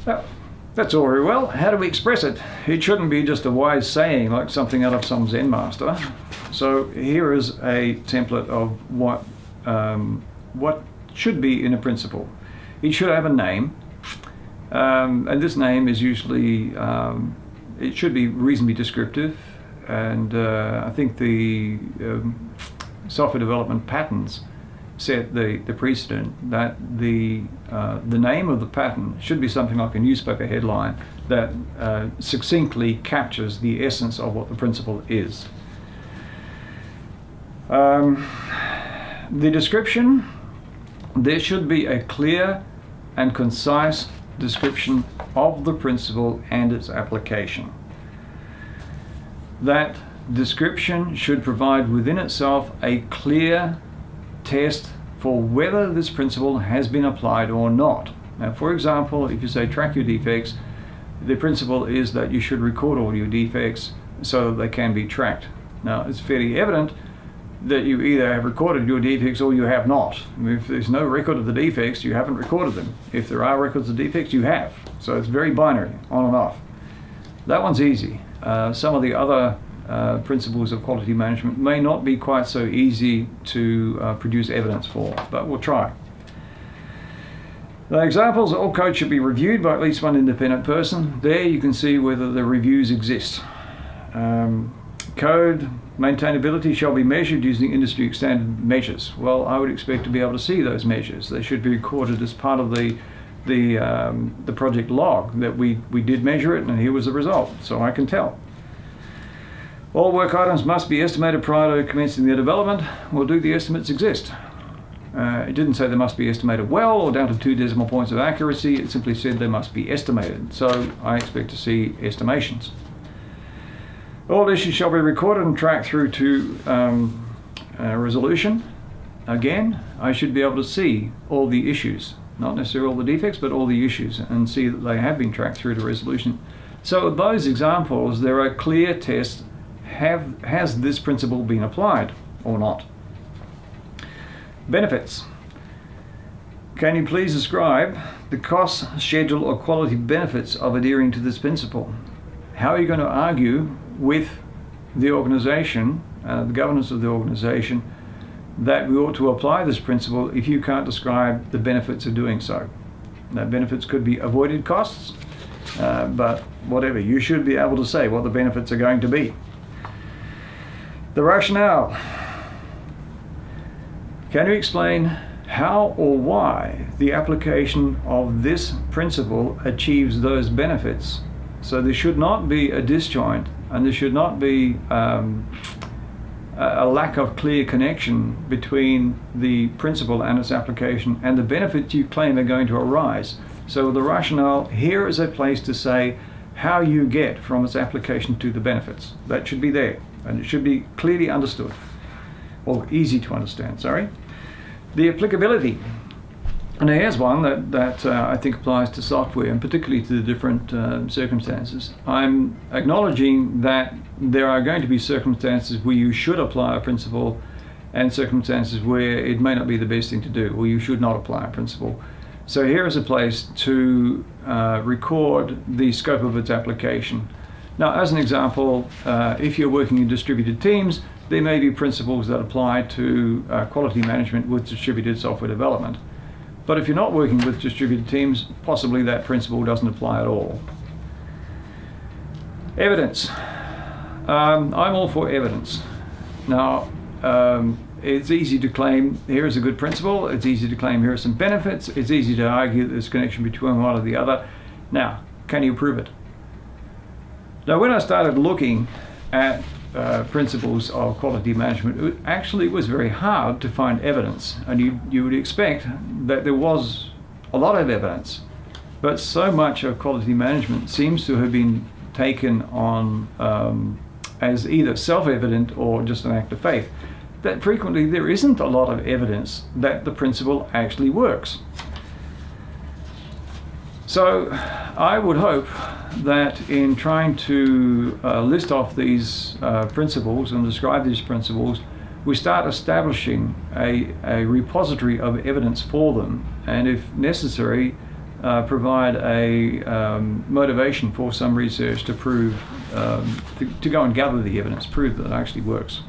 Now, that's all very well. How do we express it? It shouldn't be just a wise saying like something out of some Zen master. So here is a template of what should be in a principle. It should have a name, and this name is usually, it should be reasonably descriptive, and I think the software development patterns set the precedent that the name of the pattern should be something like a newspaper headline that succinctly captures the essence of what the principle is. The description, there should be a clear and concise description of the principle and its application. That description should provide within itself a clear test for whether this principle has been applied or not. Now, for example, if you say track your defects, the principle is that you should record all your defects so that they can be tracked. Now, it's fairly evident that you either have recorded your defects or you have not. If there's no record of the defects, you haven't recorded them. If there are records of defects, you have. So it's very binary, on and off. That one's easy. Some of the other principles of quality management may not be quite so easy to produce evidence for, but we'll try. The examples, all code should be reviewed by at least one independent person. There you can see whether the reviews exist. Code maintainability shall be measured using industry standard measures. Well, I would expect to be able to see those measures. They should be recorded as part of the project log that we did measure it and here was the result, so I can tell. All work items must be estimated prior to commencing their development. Well, do the estimates exist? It didn't say they must be estimated well or down to 2 decimal points of accuracy. It simply said they must be estimated. So I expect to see estimations. All issues shall be recorded and tracked through to resolution. Again, I should be able to see all the issues, not necessarily all the defects, but all the issues, and see that they have been tracked through to resolution. So with those examples, there are clear tests. Has this principle been applied or not? Benefits. Can you please describe the cost, schedule, or quality benefits of adhering to this principle? How are you going to argue with the organization, the governance of the organization, that we ought to apply this principle if you can't describe the benefits of doing so? Now, benefits could be avoided costs, but whatever, you should be able to say what the benefits are going to be. The rationale. Can you explain how or why the application of this principle achieves those benefits? So there should not be a disjoint, and there should not be a lack of clear connection between the principle and its application and the benefits you claim are going to arise. So the rationale, here is a place to say how you get from its application to the benefits. That should be there, and it should be clearly understood, or easy to understand, sorry. The applicability. And here's one that I think applies to software, and particularly to the different circumstances. I'm acknowledging that there are going to be circumstances where you should apply a principle and circumstances where it may not be the best thing to do, or you should not apply a principle. So here is a place to record the scope of its application. Now, as an example, if you're working in distributed teams, there may be principles that apply to quality management with distributed software development. But if you're not working with distributed teams, possibly that principle doesn't apply at all. Evidence. I'm all for evidence. Now, it's easy to claim here is a good principle. It's easy to claim here are some benefits. It's easy to argue that there's a connection between one or the other. Now, can you prove it? Now, when I started looking at principles of quality management, it actually was very hard to find evidence, and you would expect that there was a lot of evidence, but so much of quality management seems to have been taken on as either self-evident or just an act of faith, that frequently there isn't a lot of evidence that the principle actually works. So I would hope that in trying to list off these principles and describe these principles, we start establishing a repository of evidence for them, and if necessary, provide a motivation for some research to prove, to go and gather the evidence, prove that it actually works.